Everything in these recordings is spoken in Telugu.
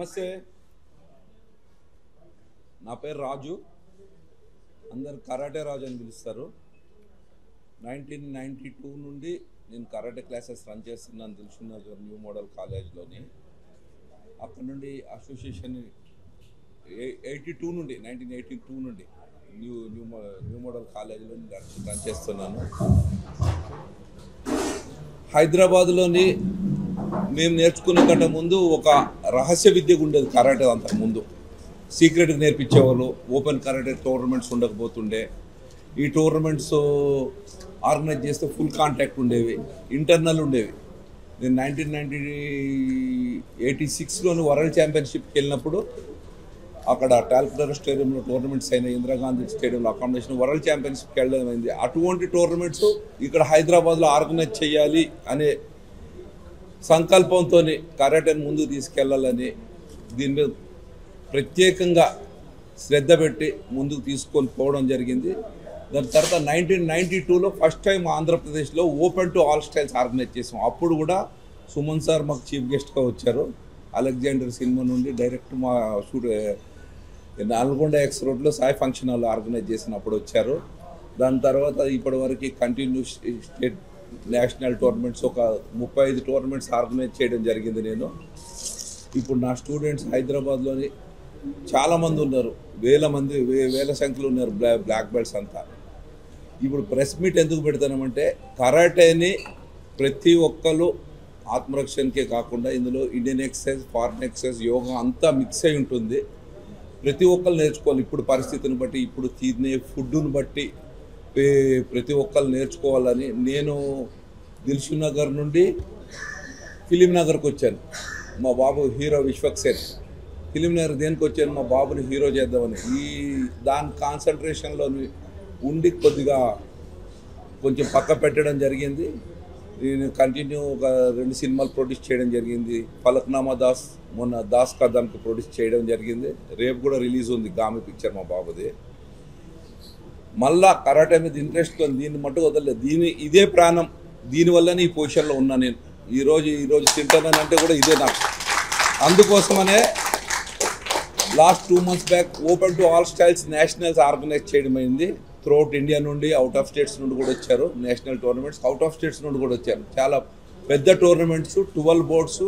నమస్తే, నా పేరు రాజు. అందరు కరాటే రాజు అని పిలుస్తారు. 1992 నుండి నేను కరాటే క్లాసెస్ రన్ చేస్తున్నాను దిల్సుఖ్నగర్ న్యూ మోడల్ కాలేజ్లోని. అక్కడ నుండి అసోసియేషన్ 1982 నుండి న్యూ మోడల్ కాలేజ్లో రన్ చేస్తున్నాను. హైదరాబాద్లోని మేము నేర్చుకున్న కంటే ముందు ఒక రహస్య విద్యగా ఉండేది కరాటే. అంతకుముందు సీక్రెట్గా నేర్పించేవాళ్ళు. ఓపెన్ కరాటే టోర్నమెంట్స్ ఉండకపోతుండే. ఈ టోర్నమెంట్స్ ఆర్గనైజ్ చేస్తే ఫుల్ కాంటాక్ట్ ఉండేవి, ఇంటర్నల్ ఉండేవి. నేను 1986లోని వరల్డ్ ఛాంపియన్షిప్కి వెళ్ళినప్పుడు అక్కడ టాల్కటోరా స్టేడియంలో టోర్నమెంట్స్ అయిన ఇందిరాగాంధీ స్టేడియంలో అకామిడేషన్ వరల్డ్ ఛాంపియన్షిప్కి వెళ్ళడం అయింది. అటువంటి టోర్నమెంట్స్ ఇక్కడ హైదరాబాద్లో ఆర్గనైజ్ చేయాలి అనే సంకల్పంతో కరాటేని ముందుకు తీసుకెళ్లాలని దీని మీద ప్రత్యేకంగా శ్రద్ధ పెట్టి ముందుకు తీసుకొని పోవడం జరిగింది. దాని తర్వాత 1992లో ఫస్ట్ టైం ఆంధ్రప్రదేశ్లో open to all styles organise చేసాం. అప్పుడు కూడా సుమన్ సార్ మాకు చీఫ్ గెస్ట్గా వచ్చారు. అలెగ్జాండర్ సినిమా నుండి డైరెక్ట్ మా నల్గొండ ఎక్స్ రోడ్లో సాయి ఫంక్షన్ హాల్ ఆర్గనైజ్ చేసినప్పుడు వచ్చారు. దాని తర్వాత ఇప్పటి వరకు కంటిన్యూ స్టేట్ నేషనల్ టోర్నమెంట్స్ ఒక 35 టోర్నమెంట్స్ ఆర్గనైజ్ చేయడం జరిగింది. నేను ఇప్పుడు నా స్టూడెంట్స్ హైదరాబాద్లోని చాలామంది ఉన్నారు, వేల సంఖ్యలో ఉన్నారు బ్లాక్ బెల్ట్స్ అంతా. ఇప్పుడు ప్రెస్ మీట్ ఎందుకు పెడతామంటే కరాటేని ప్రతి ఒక్కరు ఆత్మరక్షణకే కాకుండా ఇందులో Indian exercise, foreign exercise, yoga అంతా మిక్స్ అయి ఉంటుంది. ప్రతి ఒక్కరు నేర్చుకోవాలి. ఇప్పుడు పరిస్థితిని బట్టి, ఇప్పుడు తినే ఫుడ్ని బట్టి ప్రతి ఒక్కరు నేర్చుకోవాలని నేను దిల్సుఖ్నగర్ నుండి ఫిలిం నగర్కి వచ్చాను. మా బాబు హీరో విశ్వక్సేన్. ఫిలిం నగర్ దేనికి వచ్చాను? మా బాబుని హీరో చేద్దామని. దాని కాన్సన్ట్రేషన్లో ఉండి కొంచెం పక్క పెట్టడం జరిగింది. నేను కంటిన్యూ ఒక 2 సినిమాలు ప్రొడ్యూస్ చేయడం జరిగింది. ఫలక్నామా దాస్, మొన్న దాస్ కథానికి ప్రొడ్యూస్ చేయడం జరిగింది. రేపు కూడా రిలీజ్ ఉంది గామి పిక్చర్ మా బాబుది. మళ్ళా కరాటే మీద ఇంట్రెస్ట్తో దీన్ని మట్టుకు వదలలేదు. ఇదే ప్రాణం. దీనివల్లనే ఈ పొజిషన్లో ఉన్నా నేను. ఈరోజు తింటానంటే కూడా ఇదే నాకు. అందుకోసమనే last 2 months back open to all styles nationals organise చేయడం అయింది. త్రూఅవుట్ ఇండియా నుండి, అవుట్ ఆఫ్ స్టేట్స్ నుండి కూడా వచ్చారు. National tournaments out of states నుండి కూడా వచ్చారు. చాలా పెద్ద టోర్నమెంట్స్, 12 బోర్డ్స్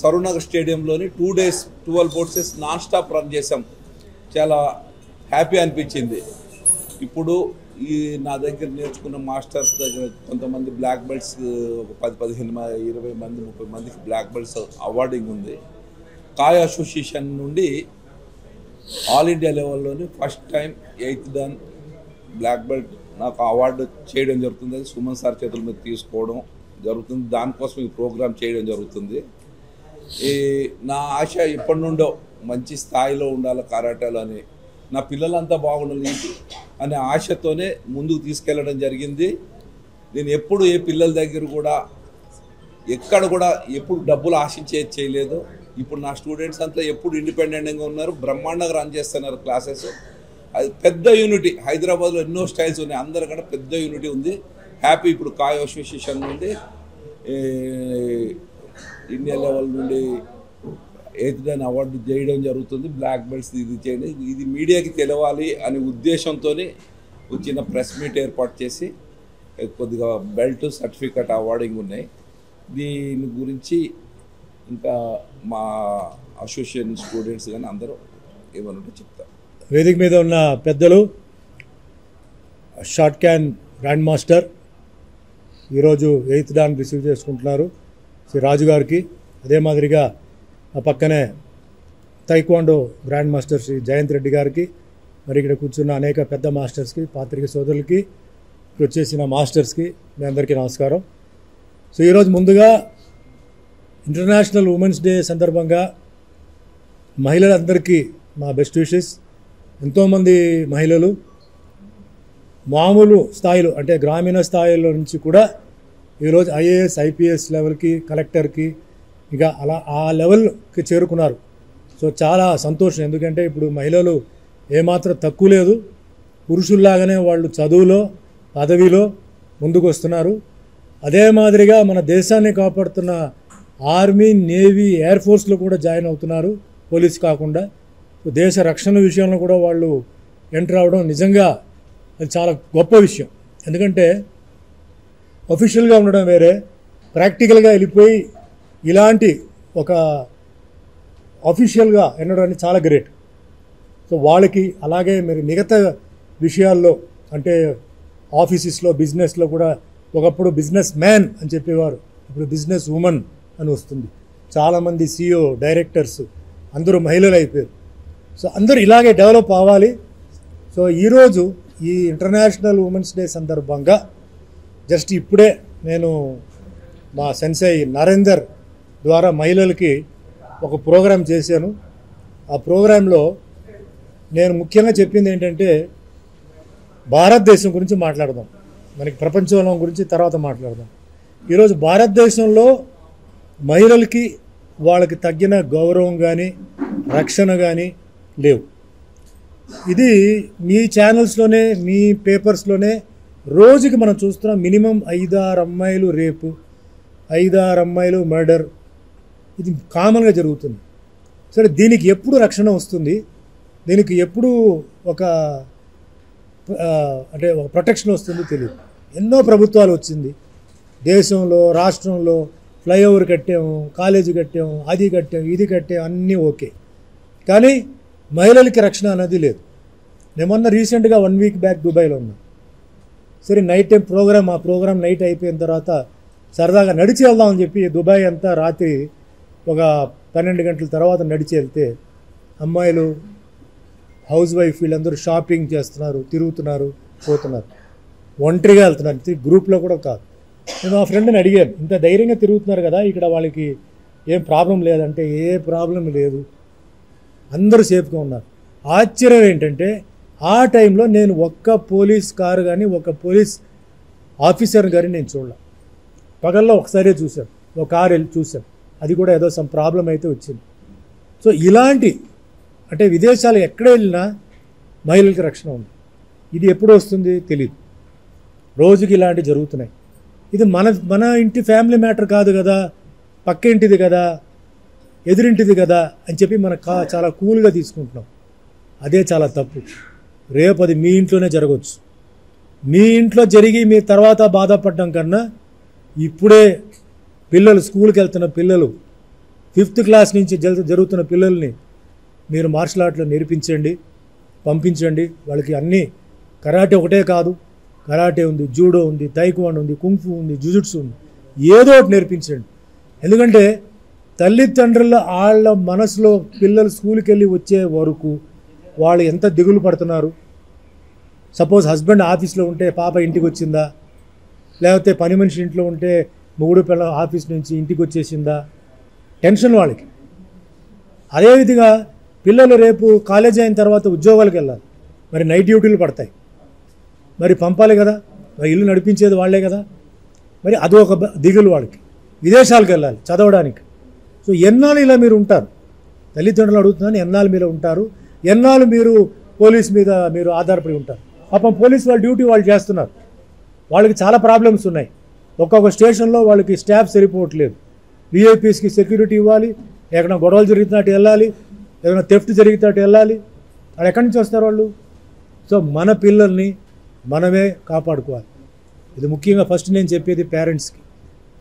సరూనగర్ స్టేడియంలోని 2 days 12 boards non stop run చేసాం. చాలా హ్యాపీ అనిపించింది. ఇప్పుడు నా దగ్గర నేర్చుకున్న మాస్టర్స్ దగ్గర కొంతమంది బ్లాక్ బెల్ట్స్ ఒక 10-15 20 మంది 30 మందికి బ్లాక్ బెల్ట్స్ అవార్డింగ్ ఉంది. కాయ్ అసోసియేషన్ నుండి ఆల్ ఇండియా లెవెల్లోని first time 8th dan black belt నాకు అవార్డు చేయడం జరుగుతుంది. అది సుమన్ సార్ చేతుల మీద తీసుకోవడం జరుగుతుంది. దానికోసం ఈ ప్రోగ్రాం చేయడం జరుగుతుంది. నా ఆశ ఎప్పటి నుండో మంచి స్థాయిలో ఉండాలి కరాటేలో అని, నా పిల్లలంతా బాగుండాలి అనే ఆశతోనే ముందుకు తీసుకెళ్ళడం జరిగింది. నేను ఎప్పుడు ఏ పిల్లల దగ్గర కూడా ఎక్కడ కూడా ఎప్పుడు డబ్బులు ఆశించేది చేయలేదు. ఇప్పుడు నా స్టూడెంట్స్ అంతా ఎప్పుడు ఇండిపెండెంట్గా ఉన్నారు, బ్రహ్మాండంగా రన్ చేస్తున్నారు క్లాసెస్. అది పెద్ద యూనిటీ. హైదరాబాద్లో ఎన్నో స్టైల్స్ ఉన్నాయి, అందరికన్నా పెద్ద యూనిటీ ఉంది. హ్యాపీ. ఇప్పుడు కాయ్ అసోసియేషన్ నుండి ఇండియా లెవెల్ నుండి 8th dan అవార్డు చేయడం జరుగుతుంది. బ్లాక్ బెల్ట్స్ ఇది చేయండి, ఇది మీడియాకి తెలవాలి అనే ఉద్దేశంతో చిన్న ప్రెస్ మీట్ ఏర్పాటు చేసి కొద్దిగా బెల్ట్, సర్టిఫికెట్ అవార్డింగ్ ఉన్నాయి. దీని గురించి ఇంకా మా అసోసియేషన్ స్టూడెంట్స్ కానీ అందరూ ఏమనుంటే చెప్తారు. వేదిక మీద ఉన్న పెద్దలు, షార్ట్ క్యాన్ గ్రాండ్ మాస్టర్ ఈరోజు 8th dan రిసీవ్ చేసుకుంటున్నారు శ్రీ రాజు గారికి. అదే మాదిరిగా ఆ పక్కనే taekwondo grand master Shri Jayant Reddy గారికి, మరి ఇక్కడ కూర్చున్న అనేక పెద్ద మాస్టర్స్కి, పాత్రిక సోదరులకి, ఇక్కడ వచ్చేసిన మాస్టర్స్కి మీ అందరికీ నమస్కారం. సో ఈరోజు ముందుగా ఇంటర్నేషనల్ ఉమెన్స్ డే సందర్భంగా మహిళలందరికీ మా బెస్ట్ విషెస్. ఎంతోమంది మహిళలు మామూలు స్థాయిలో అంటే గ్రామీణ స్థాయిలో నుంచి కూడా ఈరోజు IAS, IPS లెవెల్కి, కలెక్టర్కి ఇక అలా ఆ లెవెల్కి చేరుకున్నారు. సో చాలా సంతోషం. ఎందుకంటే ఇప్పుడు మహిళలు ఏమాత్రం తక్కువ లేదు, పురుషుల్లాగానే వాళ్ళు చదువులో, పదవిలో ముందుకు వస్తున్నారు. అదే మాదిరిగా మన దేశాన్ని కాపాడుతున్న ఆర్మీ, నేవీ, ఎయిర్ ఫోర్స్లో కూడా జాయిన్ అవుతున్నారు, పోలీస్ కాకుండా. సో దేశ రక్షణ విషయంలో కూడా వాళ్ళు ఎంటర్ అవ్వడం నిజంగా అది చాలా గొప్ప విషయం. ఎందుకంటే అఫీషియల్గా ఉండడం వేరే, ప్రాక్టికల్గా వెళ్ళిపోయి ఇలాంటి ఒక అఫీషియల్గా ఉండడం చాలా గ్రేట్. సో వాళ్ళకి అలాగే మీరు మిగతా విషయాల్లో అంటే ఆఫీసెస్లో, బిజినెస్లో కూడా ఒకప్పుడు బిజినెస్ మ్యాన్ అని చెప్పేవారు, ఇప్పుడు బిజినెస్ ఉమెన్ అని వస్తుంది. చాలామంది CEO, డైరెక్టర్స్ అందరూ మహిళలు అయిపోయారు. సో అందరూ ఇలాగే డెవలప్ అవ్వాలి. సో ఈరోజు ఈ ఇంటర్నేషనల్ ఉమెన్స్ డే సందర్భంగా జస్ట్ ఇప్పుడే నేను మా సెన్సై నరేందర్ ద్వారా మహిళలకి ఒక ప్రోగ్రాం చేశాను. ఆ ప్రోగ్రాంలో నేను ముఖ్యంగా చెప్పింది ఏంటంటే భారతదేశం గురించి మాట్లాడదాం, మనకి ప్రపంచంలో గురించి తర్వాత మాట్లాడదాం. ఈరోజు భారతదేశంలో మహిళలకి వాళ్ళకి తగ్గిన గౌరవం కానీ రక్షణ కానీ లేవు. ఇది మీ ఛానల్స్లోనే, మీ పేపర్స్లోనే రోజుకి మనం చూస్తున్నాం. మినిమం 5-6 అమ్మాయిలు రేపు, 5-6 అమ్మాయిలు మర్డర్, ఇది కామన్గా జరుగుతుంది. సరే, దీనికి ఎప్పుడు రక్షణ వస్తుంది, దీనికి ఎప్పుడు ఒక అంటే ఒక ప్రొటెక్షన్ వస్తుందో తెలియదు. ఎన్నో ప్రభుత్వాలు వచ్చింది దేశంలో, రాష్ట్రంలో, ఫ్లైఓవర్ కట్టాము, కాలేజీ కట్టాము, అది కట్టాము, ఇది కట్టాము, అన్నీ ఓకే. కానీ మహిళలకి రక్షణ అనేది లేదు. నేను మొన్న రీసెంట్గా 1 వీక్ బ్యాక్ దుబాయ్లో ఉన్నాను. సరే, నైట్ టైం ప్రోగ్రామ్, ఆ ప్రోగ్రామ్ నైట్ అయిపోయిన తర్వాత సరదాగా నడిచి వెళ్దామని చెప్పి దుబాయ్ అంతా రాత్రి ఒక 12 గంటల తర్వాత నడిచి వెళ్తే అమ్మాయిలు, హౌస్ వైఫ్ వీళ్ళందరూ షాపింగ్ చేస్తున్నారు, తిరుగుతున్నారు, పోతున్నారు, ఒంటరిగా వెళ్తున్నారు, గ్రూప్లో కూడా కాదు. నేను మా ఫ్రెండ్ని అడిగాను, ఇంత ధైర్యంగా తిరుగుతున్నారు కదా, ఇక్కడ వాళ్ళకి ఏం ప్రాబ్లం లేదంటే ఏ ప్రాబ్లం లేదు, అందరూ సేఫ్గా ఉన్నారు. ఆశ్చర్యం ఏంటంటే ఆ టైంలో నేను ఒక్క పోలీస్ కారు కానీ ఒక్క పోలీస్ ఆఫీసర్ కానీ నేను చూడలే. పగల్లో ఒకసారే చూశాను, ఒక కారు వెళ్ళి చూశాను, అది కూడా ఏదో సమ్ ప్రాబ్లం అయితే వచ్చింది. సో ఇలాంటి అంటే విదేశాలు ఎక్కడ వెళ్ళినా మహిళలకి రక్షణ ఉంది. ఇది ఎప్పుడు వస్తుంది తెలియదు, రోజుకి ఇలాంటివి జరుగుతున్నాయి. ఇది మన ఇంటి ఫ్యామిలీ మ్యాటర్ కాదు కదా, పక్క ఇంటిది కదా, ఎదురింటిది కదా అని చెప్పి మనం చాలా కూల్గా తీసుకుంటున్నాం. అదే చాలా తప్పు. రేపు అది మీ ఇంట్లోనే జరగవచ్చు. మీ ఇంట్లో జరిగి మీ తర్వాత బాధపడడం కన్నా ఇప్పుడే పిల్లలు, స్కూల్కి వెళ్తున్న పిల్లలు, 5th క్లాస్ నుంచి జరుగుతున్న పిల్లల్ని మీరు మార్షల్ ఆర్ట్లో నేర్పించండి, పంపించండి. వాళ్ళకి అన్నీ కరాటే ఒకటే కాదు, కరాటే ఉంది, జూడో ఉంది, తైక్వాండో ఉంది, కుంఫు ఉంది, జుజుట్సు ఉంది, ఏదో ఒకటి నేర్పించండి. ఎందుకంటే తల్లిదండ్రుల వాళ్ళ మనసులో పిల్లలు స్కూల్కి వెళ్ళి వచ్చే వరకు వాళ్ళు ఎంత దిగులు పడుతున్నారు. సపోజ్ హస్బెండ్ ఆఫీస్లో ఉంటే పాప ఇంటికి వచ్చిందా, లేకపోతే పని మనిషి ఇంట్లో ఉంటే మొగుడు పిల్ల ఆఫీస్ నుంచి ఇంటికి వచ్చేసిందా, టెన్షన్ వాళ్ళకి. అదేవిధంగా పిల్లలు రేపు కాలేజీ అయిన తర్వాత ఉద్యోగాలకు వెళ్ళాలి, మరి నైట్ డ్యూటీలు పడతాయి, మరి పంపాలి కదా, మరి ఇల్లు నడిపించేది వాళ్ళే కదా, మరి అదొక దిగులు వాళ్ళకి. విదేశాలకు వెళ్ళాలి చదవడానికి. సో ఎన్నాళ్ళు ఇలా మీరు ఉంటారు, తల్లిదండ్రులు అడుగుతున్నాను, ఎన్నాళ్ళు మీరు ఉంటారు, ఎన్నాళ్ళు మీరు పోలీస్ మీద మీరు ఆధారపడి ఉంటారు. పాపం పోలీస్ వాళ్ళ డ్యూటీ వాళ్ళు చేస్తున్నారు, వాళ్ళకి చాలా ప్రాబ్లమ్స్ ఉన్నాయి. ఒక్కొక్క స్టేషన్లో వాళ్ళకి స్టాఫ్ సరిపోవట్లేదు. విఐపీస్కి సెక్యూరిటీ ఇవ్వాలి, ఎక్కడైనా గొడవలు జరుగుతున్నట్టు వెళ్ళాలి, ఏదైనా థెఫ్ట్ జరిగినట్టు వెళ్ళాలి. వాళ్ళు ఎక్కడి నుంచి వస్తారు వాళ్ళు? సో మన పిల్లల్ని మనమే కాపాడుకోవాలి. ఇది ముఖ్యంగా ఫస్ట్ నేను చెప్పేది పేరెంట్స్కి.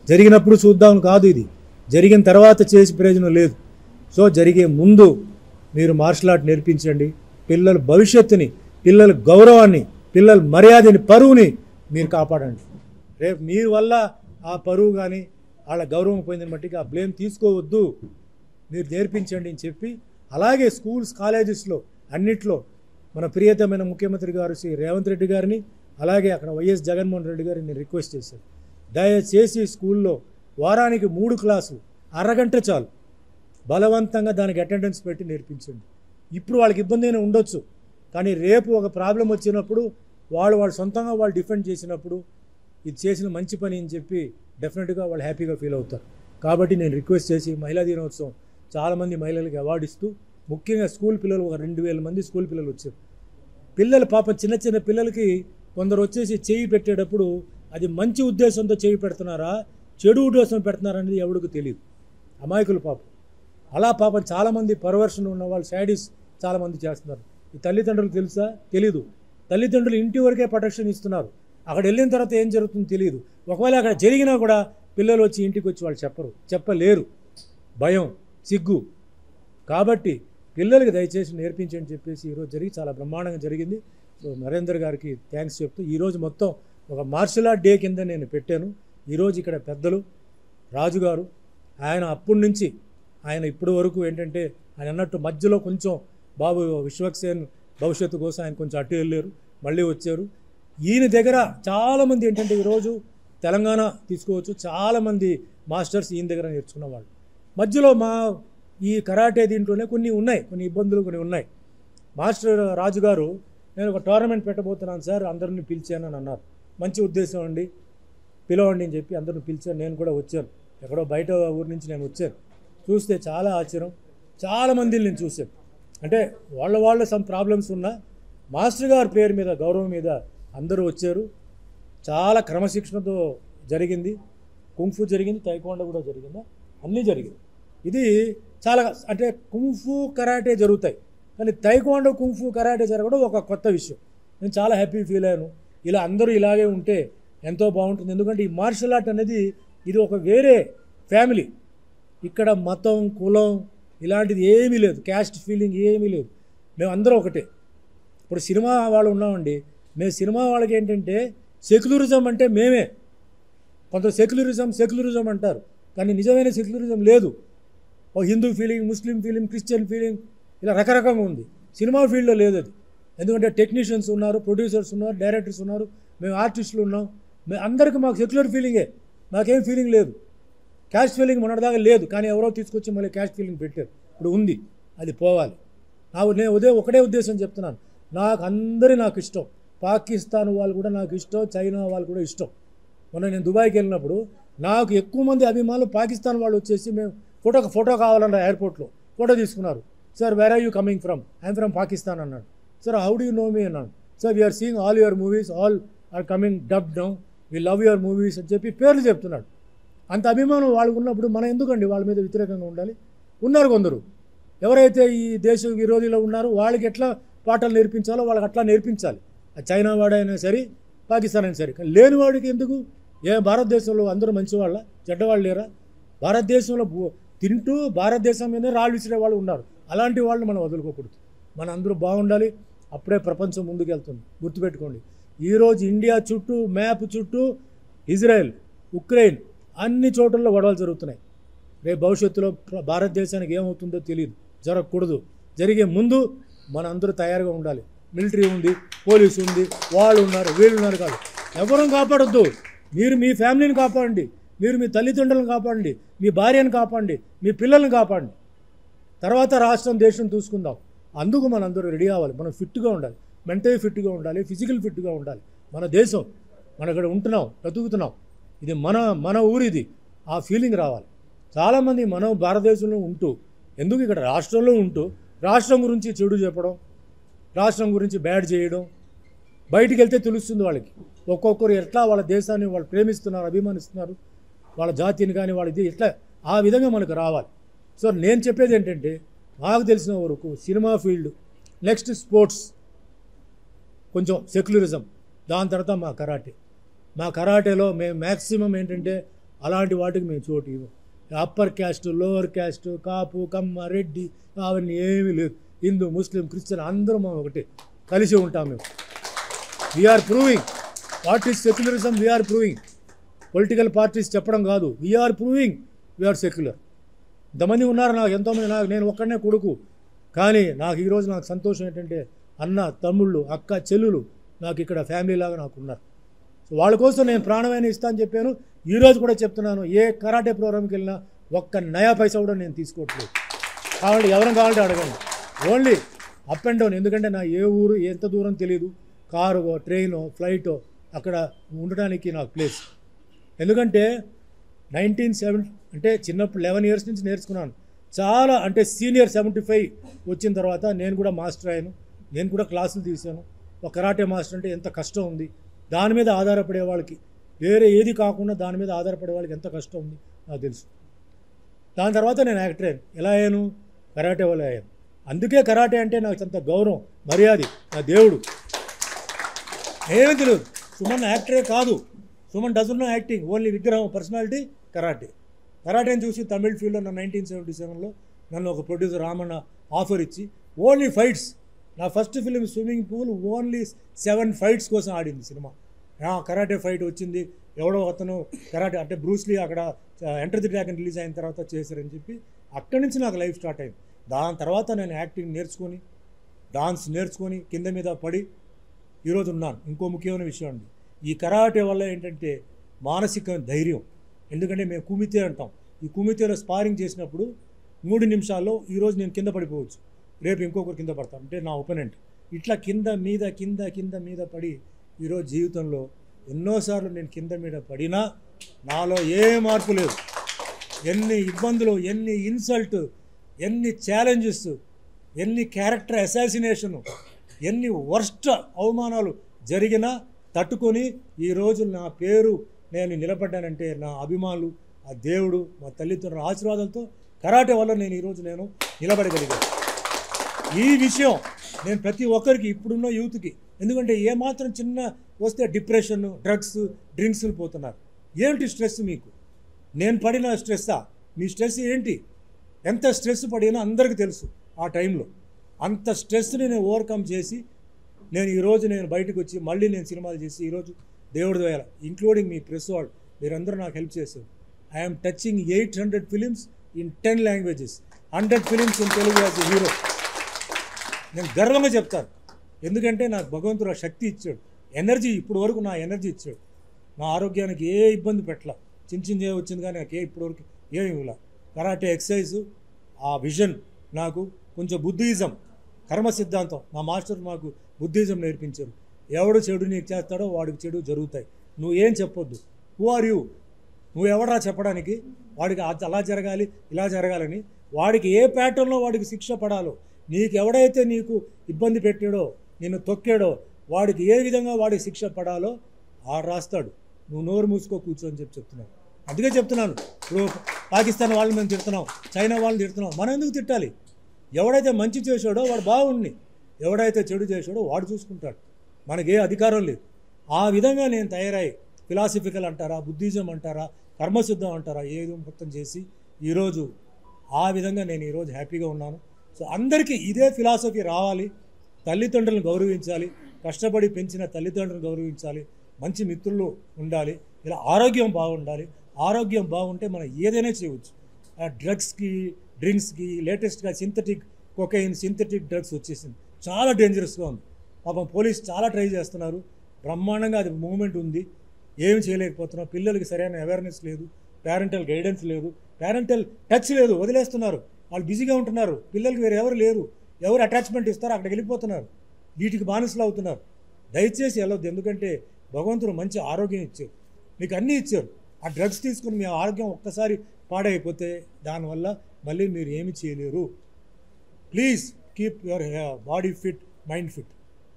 జరిగినప్పుడు చూద్దాం కాదు, ఇది జరిగిన తర్వాత చేసి ప్రయోజనం లేదు. సో జరిగే ముందు మీరు మార్షల్ ఆర్ట్ నేర్పించండి. పిల్లల భవిష్యత్తుని, పిల్లల గౌరవాన్ని, పిల్లల మర్యాదని, పరువుని మీరు కాపాడండి. రేపు మీ వల్ల ఆ పరువు కానీ వాళ్ళ గౌరవం పోయిందని మట్టికి ఆ బ్లేమ్ తీసుకోవద్దు, మీరు నేర్పించండి అని చెప్పి, అలాగే స్కూల్స్, కాలేజెస్లో అన్నిట్లో మన ప్రియతమైన ముఖ్యమంత్రి గారు శ్రీ రేవంత్ రెడ్డి గారిని, అలాగే అక్కడ వైఎస్ జగన్మోహన్ రెడ్డి గారిని నేను రిక్వెస్ట్ చేశాను, దయచేసి స్కూల్లో వారానికి 3 క్లాసులు, అరగంట చాలు, బలవంతంగా దానికి అటెండెన్స్ పెట్టి నేర్పించండి. ఇప్పుడు వాళ్ళకి ఇబ్బంది అయినా ఉండొచ్చు, కానీ రేపు ఒక ప్రాబ్లం వచ్చినప్పుడు వాళ్ళు సొంతంగా వాళ్ళు డిఫెండ్ చేసినప్పుడు ఇది చేసిన మంచి పని అని చెప్పి డెఫినెట్గా వాళ్ళు హ్యాపీగా ఫీల్ అవుతారు. కాబట్టి నేను రిక్వెస్ట్ చేసి మహిళా దినోత్సవం చాలామంది మహిళలకి అవార్డు ఇస్తూ, ముఖ్యంగా స్కూల్ పిల్లలు ఒక 2000 మంది స్కూల్ పిల్లలు వచ్చారు. పిల్లలు పాపం చిన్న పిల్లలకి కొందరు వచ్చేసి చేయి పెట్టేటప్పుడు అది మంచి ఉద్దేశంతో చేయి పెడుతున్నారా, చెడు ఉద్దేశం పెడుతున్నారా అనేది ఎవరికి తెలియదు. అమాయకులు పాపం. అలా పాపం చాలామంది పర్వర్షన్ ఉన్న వాళ్ళు శాడీస్ చాలామంది చేస్తున్నారు. ఈ తల్లిదండ్రులు తెలుసా? తెలీదు. తల్లిదండ్రులు ఇంటి వరకే ప్రొటెక్షన్ ఇస్తున్నారు. అక్కడ వెళ్ళిన తర్వాత ఏం జరుగుతుందో తెలియదు. ఒకవేళ అక్కడ జరిగినా కూడా పిల్లలు వచ్చి ఇంటికి వచ్చి వాళ్ళు చెప్పలేరు. భయం, సిగ్గు. కాబట్టి పిల్లలకి దయచేసి నేర్పించని చెప్పేసి ఈరోజు జరిగి చాలా బ్రహ్మాండంగా జరిగింది. సో నరేందర్ గారికి థ్యాంక్స్ చెప్తూ ఈరోజు మొత్తం ఒక మార్షల్ ఆర్ట్ డే కింద నేను పెట్టాను. ఈరోజు ఇక్కడ పెద్దలు రాజుగారు ఆయన అప్పటి నుంచి ఆయన ఇప్పటి వరకు ఏంటంటే ఆయన అన్నట్టు మధ్యలో కొంచెం బాబు విశ్వక్సేన్ భవిష్యత్తు కోసం ఆయన కొంచెం అటు వెళ్ళారు, మళ్ళీ వచ్చారు. ఈయన దగ్గర చాలామంది ఏంటంటే ఈరోజు తెలంగాణ తీసుకోవచ్చు, చాలామంది మాస్టర్స్ ఈయన దగ్గర నేర్చుకున్న వాళ్ళు. మధ్యలో మా ఈ కరాటే దీంట్లోనే కొన్ని ఇబ్బందులు ఉన్నాయి. మాస్టర్ రాజుగారు నేను ఒక టోర్నమెంట్ పెట్టబోతున్నాను సార్, అందరిని పిలిచాను అని అన్నారు. మంచి ఉద్దేశం అండి, పిలవండి అని చెప్పి అందరిని పిలిచాను. నేను కూడా వచ్చాను, ఎక్కడో బయట ఊరి నుంచి నేను వచ్చాను. చూస్తే చాలా ఆశ్చర్యం, చాలామందిని నేను చూశాను. అంటే వాళ్ళ సమ్ ప్రాబ్లమ్స్ ఉన్నా మాస్టర్ గారి పేరు మీద గౌరవం మీద అందరూ వచ్చారు. చాలా క్రమశిక్షణతో జరిగింది. కుంఫు జరిగింది, తైక్వాండో కూడా జరిగిందా, అన్నీ జరిగింది. ఇది చాలా అంటే కుంఫు కరాటే జరుగుతాయి, కానీ తైక్వాండో కుంఫు కరాటే జరగడం ఒక కొత్త విషయం. నేను చాలా హ్యాపీ ఫీల్ అయ్యాను. ఇలా అందరూ ఇలాగే ఉంటే ఎంతో బాగుంటుంది. ఎందుకంటే ఈ మార్షల్ ఆర్ట్ అనేది ఇది ఒక వేరే ఫ్యామిలీ. ఇక్కడ మతం, కులం ఇలాంటిది ఏమీ లేదు, క్యాస్ట్ ఫీలింగ్ ఏమీ లేదు. మేము అందరూ ఒకటే. ఇప్పుడు సినిమా వాళ్ళు ఉన్నామండి, మేము సినిమా వాళ్ళకి ఏంటంటే సెక్యులరిజం అంటే మేమే. కొంత సెక్యులరిజం అంటారు, కానీ నిజమైన సెక్యులరిజం లేదు. ఓ హిందూ ఫీలింగ్, ముస్లిం ఫీలింగ్, క్రిస్టియన్ ఫీలింగ్, ఇలా రకరకంగా ఉంది. సినిమా ఫీల్డ్లో లేదు అది. ఎందుకంటే టెక్నీషియన్స్ ఉన్నారు, ప్రొడ్యూసర్స్ ఉన్నారు, డైరెక్టర్స్ ఉన్నారు, మేము ఆర్టిస్టులు ఉన్నాం. మేము అందరికీ మాకు సెక్యులర్ ఫీలింగే, మాకేం ఫీలింగ్ లేదు. క్యాస్ట్ ఫీలింగ్ మొన్నటిదాకా లేదు, కానీ ఎవరో తీసుకొచ్చి మళ్ళీ క్యాస్ట్ ఫీలింగ్ పెట్టారు. ఇప్పుడు ఉంది, అది పోవాలి. నేను ఒకటే ఉద్దేశం చెప్తున్నాను, నాకు ఇష్టం. పాకిస్తాన్ వాళ్ళు కూడా నాకు ఇష్టం, చైనా వాళ్ళు కూడా ఇష్టం. మొన్న నేను దుబాయ్కి వెళ్ళినప్పుడు నాకు ఎక్కువ మంది అభిమానులు పాకిస్తాన్ వాళ్ళు వచ్చేసి మేము ఫోటో కావాలన్నారు. ఎయిర్పోర్ట్లో ఫోటో తీసుకున్నారు. Sir where are you coming from? I'm from Pakistan అన్నాడు. Sir how do you know me అన్నాడు. Sir we're seeing all your movies, all are coming dub down, we love your movies అని చెప్పి పేర్లు చెప్తున్నాడు. అంత అభిమానం వాళ్ళకు ఉన్నప్పుడు మనం ఎందుకండి వాళ్ళ మీద వ్యతిరేకంగా ఉండాలి? ఉన్నారు కొందరు, ఎవరైతే ఈ దేశ విరోధిలో ఉన్నారో వాళ్ళకి ఎట్లా పాఠాలు నేర్పించాలో వాళ్ళకి అట్లా నేర్పించాలి. చైనా వాడైనా సరే, పాకిస్తాన్ అయినా సరే. కానీ లేని వాడికి ఎందుకు? భారతదేశంలో అందరూ మంచివాళ్ళ, చెడ్డవాళ్ళు లేరా? భారతదేశంలో తింటూ భారతదేశం మీద రాళ్ళు విసిరే వాళ్ళు ఉన్నారు. అలాంటి వాళ్ళని మనం వదులుకోకూడదు. మన అందరూ బాగుండాలి, అప్పుడే ప్రపంచం ముందుకు వెళ్తుంది. గుర్తుపెట్టుకోండి, ఈరోజు ఇండియా చుట్టూ, మ్యాప్ చుట్టూ ఇజ్రాయెల్, ఉక్రెయిన్ అన్ని చోట్లలో గొడవలు జరుగుతున్నాయి. రేపు భవిష్యత్తులో భారతదేశానికి ఏమవుతుందో తెలియదు, జరగకూడదు. జరిగే ముందు మన అందరూ తయారుగా ఉండాలి. మిలిటరీ ఉంది, పోలీసు ఉంది, వాళ్ళు ఉన్నారు, వీళ్ళు ఉన్నారు కాదు. ఎవరిని కాపాడొద్దు. మీరు మీ ఫ్యామిలీని కాపాడండి, మీరు మీ తల్లిదండ్రులను కాపాడండి, మీ భార్యను కాపాడండి, మీ పిల్లల్ని కాపాడండి. తర్వాత రాష్ట్రం, దేశం చూసుకుందాం. అందుకు మనందరూ రెడీ అవ్వాలి. మనం ఫిట్గా ఉండాలి, మెంటల్ ఫిట్గా ఉండాలి, ఫిజికల్ ఫిట్గా ఉండాలి. మన దేశం, మన ఇక్కడ ఉంటున్నాం, బ్రతుకుతున్నాం, ఇది మన ఊరిది, ఆ ఫీలింగ్ రావాలి. చాలామంది మనం భారతదేశంలో ఉంటూ ఎందుకు ఇక్కడ రాష్ట్రంలో ఉంటూ రాష్ట్రం గురించి చెడు చెప్పడం, రాష్ట్రం గురించి బ్యాడ్ చేయడం, బయటికి వెళ్తే తెలుస్తుంది వాళ్ళకి. ఒక్కొక్కరు ఎట్లా వాళ్ళ దేశాన్ని వాళ్ళు ప్రేమిస్తున్నారు, అభిమానిస్తున్నారు, వాళ్ళ జాతిని కానీ వాళ్ళది ఎట్లా, ఆ విధంగా మనకు రావాలి. సో నేను చెప్పేది ఏంటంటే, నాకు తెలిసిన వరకు సినిమా ఫీల్డ్, నెక్స్ట్ స్పోర్ట్స్, కొంచెం సెక్యులరిజం, దాని తర్వాత మా కరాటేలో మేము మ్యాక్సిమం ఏంటంటే అలాంటి వాటికి మేము చోటు ఇవ్వం. అప్పర్ క్యాస్ట్, లోవర్ క్యాస్ట్, కాపు, కమ్మ, రెడ్డి అవన్నీ ఏమీ లేదు. హిందూ, ముస్లిం, క్రిస్టియన్ అందరూ మేము ఒకటే, కలిసి ఉంటాం. మేము we are proving what is secularism. We are proving, political parties చెప్పడం కాదు, వీఆర్ ప్రూవింగ్ వీఆర్ సెక్యులర్. ఇంతమంది ఉన్నారు, నాకు ఎంతోమంది, నేను ఒక్కడనే కొడుకు, కానీ ఈరోజు నాకు సంతోషం ఏంటంటే అన్న, తమ్ముళ్ళు, అక్క, చెల్లులు నాకు ఇక్కడ ఫ్యామిలీ లాగా నాకు ఉన్నారు. సో వాళ్ళ కోసం నేను ప్రాణమైన ఇస్తా అని చెప్పాను. ఈరోజు కూడా చెప్తున్నాను, ఏ కరాటే ప్రోగ్రామ్కి వెళ్ళినా ఒక్క నయా పైసా కూడా నేను తీసుకోవట్లేదు. కావాలంటే ఎవరైనా కావాలంటే అడగండి, ఓన్లీ అప్ అండ్ డౌన్. ఎందుకంటే నా ఏ ఊరు ఎంత దూరం తెలియదు, కారు, ట్రైనో, ఫ్లైటో అక్కడ ఉండడానికి నాకు ప్లేస్. ఎందుకంటే 1970 అంటే చిన్నప్పుడు 11 years నుంచి నేర్చుకున్నాను. చాలా అంటే సీనియర్ 75 వచ్చిన తర్వాత నేను కూడా మాస్టర్ అయ్యాను, నేను కూడా క్లాసులు తీశాను. ఒక కరాటే మాస్టర్ అంటే ఎంత కష్టం ఉంది, దాని మీద ఆధారపడే వాళ్ళకి, వేరే ఏది కాకుండా దాని మీద ఆధారపడే వాళ్ళకి ఎంత కష్టం ఉంది నాకు తెలుసు. దాని తర్వాత నేను యాక్టర్ అయ్యాను. ఎలా అయ్యాను? కరాటే వల్ల అయ్యాను. అందుకే కరాటే అంటే నాకు అంత గౌరవం, మర్యాద, నా దేవుడు. ఏమీ తెలియదు. సుమన్ యాక్టరే కాదు. Suman doesn't know acting, only విగ్రహం, పర్సనాలిటీ కరాటే. కరాటేని చూసి తమిళ్ ఫీల్డ్లో నా 1977లో నన్ను ఒక ప్రొడ్యూసర్ రామన్న ఆఫర్ ఇచ్చి ఓన్లీ ఫైట్స్, నా first film swimming pool, only 7 fights కోసం ఆడింది సినిమా. కరాటే ఫైట్ వచ్చింది, ఎవడో అతను కరాటే అంటే బ్రూస్లీ అక్కడ ఎంటర్ ది డ్రాగన్ రిలీజ్ అయిన తర్వాత చేశారని చెప్పి అక్కడి నుంచి నాకు లైఫ్ స్టార్ట్ అయింది. దాని తర్వాత నేను యాక్టింగ్ నేర్చుకొని, డాన్స్ నేర్చుకొని, కింద మీద పడి ఈరోజు ఉన్నాను. ఇంకో ముఖ్యమైన విషయం అండి, ఈ కరాటే వల్ల ఏంటంటే మానసిక ధైర్యం. ఎందుకంటే మేము కుమితే అంటాం. ఈ కుమితేలో స్పారింగ్ చేసినప్పుడు 3 నిమిషాల్లో ఈరోజు నేను కింద పడిపోవచ్చు, రేపు ఇంకొకరు కింద పడతాను, అంటే నా ఒపోనెంట్. ఇట్లా కింద మీద పడి ఈరోజు జీవితంలో ఎన్నోసార్లు నేను కింద మీద పడినా నాలో ఏ మార్పు లేదు. ఎన్ని ఇబ్బందులు, ఎన్ని ఇన్సల్ట్, ఎన్ని ఛాలెంజెస్, ఎన్ని క్యారెక్టర్ అసాసినేషను, ఎన్ని వర్స్ట్ అవమానాలు జరిగినా తట్టుకొని ఈరోజు నా పేరు నేను నిలబడ్డానంటే నా అభిమానులు, ఆ దేవుడు, మా తల్లిదండ్రుల ఆశీర్వాదాలతో కరాటే వల్ల నేను ఈరోజు నిలబడగలిగాను. ఈ విషయం నేను ప్రతి ఒక్కరికి, ఇప్పుడున్న యూత్కి, ఎందుకంటే ఏమాత్రం చిన్న వస్తే డిప్రెషన్, డ్రగ్స్, డ్రింక్స్లు పోతున్నారు. ఏంటి స్ట్రెస్ మీకు? నేను పడిన స్ట్రెస్సా? మీ స్ట్రెస్ ఏంటి? ఎంత స్ట్రెస్ పడినా అందరికీ తెలుసు. ఆ టైంలో అంత స్ట్రెస్ని నేను ఓవర్కమ్ చేసి ఈరోజు బయటకు వచ్చి మళ్ళీ నేను సినిమాలు చేసి ఈరోజు దేవుడి దయ, ఇంక్లూడింగ్ మీ ప్రెస్ వాళ్ళు, మీరందరూ నాకు హెల్ప్ చేశారు. I'm touching 800 films in 10 languages, 100 films in Telugu as a hero. నేను గర్వంగా చెప్తాను, ఎందుకంటే నాకు భగవంతుడు ఆ శక్తి ఇచ్చాడు, ఎనర్జీ, ఇప్పుడు వరకు నా ఎనర్జీ ఇచ్చాడు. నా ఆరోగ్యానికి ఏ ఇబ్బంది పెట్టల, చిన్న వచ్చింది కానీ నాకు ఇప్పటివరకు ఏమి ఇవ్వలే. కరాటే ఎక్సర్సైజు, ఆ విజన్, నాకు కొంచెం బుద్ధిజం, కర్మ సిద్ధాంతం, మా మాస్టర్ మాకు బుద్ధిజం నేర్పించారు. ఎవడు చెడు నీకు చేస్తాడో వాడికి చెడు జరుగుతాయి. నువ్వు ఏం చెప్పొద్దు. Who are you? నువ్వు ఎవడరా చెప్పడానికి? వాడికి అలా జరగాలి, ఇలా జరగాలని, వాడికి ఏ ప్యాటర్న్లో వాడికి శిక్ష పడాలో, ఎవడైతే నీకు ఇబ్బంది పెట్టాడో, నిన్ను తొక్కాడో, వాడికి ఏ విధంగా వాడికి శిక్ష పడాలో ఆడు రాస్తాడు. నువ్వు నోరు మూసుకో, కూర్చొని చెప్తున్నాను. అందుకే చెప్తున్నాను, ఇప్పుడు పాకిస్తాన్ వాళ్ళని మేము తిడుతున్నాం, చైనా వాళ్ళని తిడుతున్నాం, మనం ఎందుకు తిట్టాలి? ఎవడైతే మంచి చేశాడో వాడు బాగుండి, ఎవడైతే చెడు చేశాడో వాడు చూసుకుంటాడు. మనకి ఏ అధికారం లేదు. ఆ విధంగా నేను తయారై, ఫిలాసఫికల్ అంటారా, బుద్ధిజం అంటారా, కర్మసిద్ధం అంటారా, ఏదో మొత్తం చేసి ఈరోజు ఆ విధంగా నేను ఈరోజు హ్యాపీగా ఉన్నాను. సో అందరికీ ఇదే ఫిలాసఫీ రావాలి. తల్లిదండ్రులను గౌరవించాలి, కష్టపడి పెంచిన తల్లిదండ్రులను గౌరవించాలి, మంచి మిత్రులు ఉండాలి, ఇలా ఆరోగ్యం బాగుండాలి. ఆరోగ్యం బాగుంటే మనం ఏదైనా చేయవచ్చు. డ్రగ్స్కి, డ్రింక్స్కి, లేటెస్ట్గా సింథటిక్ కొకైన్, సింథటిక్ డ్రగ్స్ వచ్చేసింది, చాలా డేంజరస్గా ఉంది. పాపం పోలీసు చాలా ట్రై చేస్తున్నారు, బ్రహ్మాండంగా అది మూవ్మెంట్ ఉంది, ఏమి చేయలేకపోతున్నాం. పిల్లలకి సరైన అవేర్నెస్ లేదు, పేరెంటల్ గైడెన్స్ లేదు, పేరెంటల్ టచ్ లేదు, వదిలేస్తున్నారు. వాళ్ళు బిజీగా ఉంటున్నారు, పిల్లలకి వేరే ఎవరు లేరు, ఎవరు అటాచ్మెంట్ ఇస్తారో అక్కడికి వెళ్ళిపోతున్నారు, వీటికి బానిసలు అవుతున్నారు. దయచేసి వెళ్ళొద్దు, ఎందుకంటే భగవంతుడు మంచి ఆరోగ్యం ఇచ్చారు, మీకు అన్నీ ఇచ్చారు. ఆ డ్రగ్స్ తీసుకుని మీ ఆరోగ్యం ఒక్కసారి పాడైపోతే దానివల్ల మళ్ళీ మీరు ఏమి చేయలేరు. Please keep your body fit, mind fit.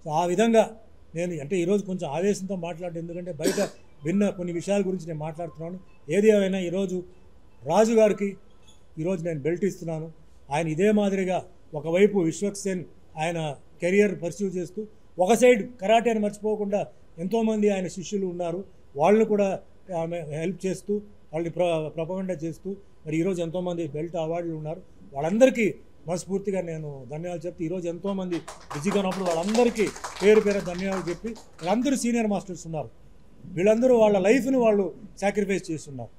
So ఆ విధంగా నేను ఈరోజు కొంచెం ఆవేశంతో మాట్లాడటం, ఎందుకంటే బయట విన్న కొన్ని విషయాల గురించి నేను మాట్లాడుతున్నాను. ఏది ఏమైనా ఈరోజు రాజు గారికి ఈరోజు నేను బెల్ట్ ఇస్తున్నాను. ఆయన ఇదే మాదిరిగా ఒకవైపు విశ్వక్సేన్ ఆయన కెరియర్ పర్స్యూ చేస్తూ, ఒక సైడ్ కరాటేని మర్చిపోకుండా ఎంతోమంది ఆయన శిష్యులు ఉన్నారు, వాళ్ళని కూడా హెల్ప్ చేస్తూ, వాళ్ళని ప్రొపగండా చేస్తూ, మరి ఈరోజు ఎంతోమంది బెల్ట్ అవార్డులు ఉన్నారు. వాళ్ళందరికీ మనస్ఫూర్తిగా నేను ధన్యవాదాలు చెప్తే, ఈరోజు ఎంతోమంది బిజీగా ఉన్నప్పుడు వాళ్ళందరికీ పేరు ధన్యవాదాలు చెప్పి, వీళ్ళందరూ సీనియర్ మాస్టర్స్ ఉన్నారు, వీళ్ళందరూ వాళ్ళ లైఫ్ని వాళ్ళు సాక్రిఫైస్ చేస్తున్నారు.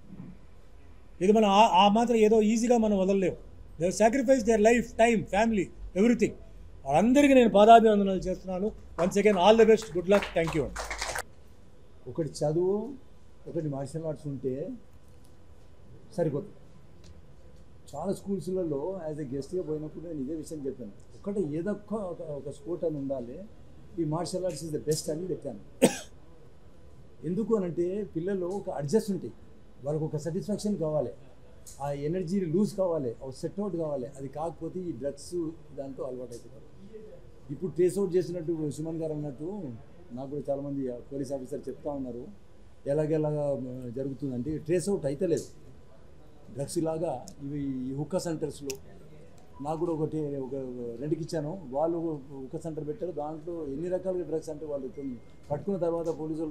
ఇది మనం ఆ మాత్రం ఏదో ఈజీగా మనం వదలలేము. They sacrifice their life, time, family, everything. వాళ్ళందరికీ నేను పాదాభివందనాలు చేస్తున్నాను. Once again all the best, good luck, thank you. ఒకటి చదువు, ఒకటి మార్షల్ ఆర్ట్స్ ఉంటే సరిపోతుంది. చాలా స్కూల్స్లలో యాజ్ ఎ గెస్ట్గా పోయినప్పుడు నేను ఇదే విషయం చెప్పాను, ఒకటి ఏదో ఒక స్పోర్ట్ అని ఉండాలి, ఈ martial arts is the best అని పెట్టాను. ఎందుకు అనంటే పిల్లలు ఒక అడ్జస్ట్ ఉంటాయి, వాళ్ళకు ఒక సాటిస్ఫాక్షన్ కావాలి, ఆ ఎనర్జీ లూజ్ కావాలి, ఒక సెట్ అవుట్ కావాలి. అది కాకపోతే ఈ డ్రగ్స్ దాంతో అలవాటు అవుతున్నారు. ఇప్పుడు ట్రేస్ అవుట్ చేసినట్టు సుమన్ గారు అన్నట్టు నాకు కూడా చాలామంది పోలీస్ ఆఫీసర్ చెప్తా ఉన్నారు, ఎలాగెలాగా జరుగుతుందంటే ట్రేస్ అవుట్ అయితలేదు. డ్రగ్స్ లాగా ఇవి హుక్కా సెంటర్స్లో నాకు కూడా ఒక 2కి ఇచ్చాను. వాళ్ళు హుక్కా సెంటర్ పెట్టారు. దాంట్లో ఎన్ని రకాలుగా డ్రగ్స్ అంటే వాళ్ళు పట్టుకున్న తర్వాత పోలీసులు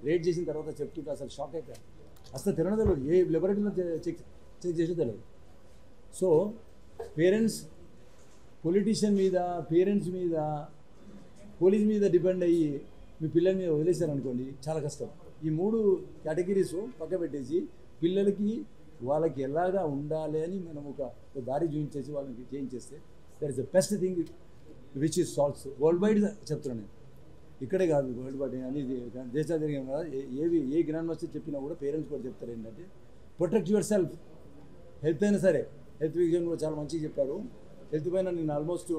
రేడ్ చేసిన తర్వాత చెప్తుంటే అసలు షాక్ అయిపోయారు. అసలు తినడం తెలియదు, ఏ లెబొరేటరీలో చెక్ చేసే తెలియదు. సో పేరెంట్స్ పొలిటీషియన్ మీద, పేరెంట్స్ మీద, పోలీస్ మీద డిపెండ్ అయ్యి మీ పిల్లల మీద వదిలేశారనుకోండి చాలా కష్టం. ఈ 3 కేటగిరీస్ పక్క పెట్టేసి పిల్లలకి వాళ్ళకి ఎలాగా ఉండాలి అని మనం ఒక దారి చూపించేసి వాళ్ళకి చేయించేస్తే that is the best thing which is solves worldwide చెప్తున్నాను నేను. ఇక్కడే కాదు, వరల్డ్ వైడ్ అనేది దేశాలు జరిగిన కదా, ఏ గ్రాండ్ మాస్టర్ చెప్పినా కూడా పేరెంట్స్ కూడా చెప్తారు ఏంటంటే ప్రొటెక్ట్ యువర్ సెల్ఫ్. హెల్త్ అయినా సరే, హెల్త్ విషయం కూడా చాలా మంచిగా చెప్పారు. హెల్త్ పైన నేను ఆల్మోస్ట్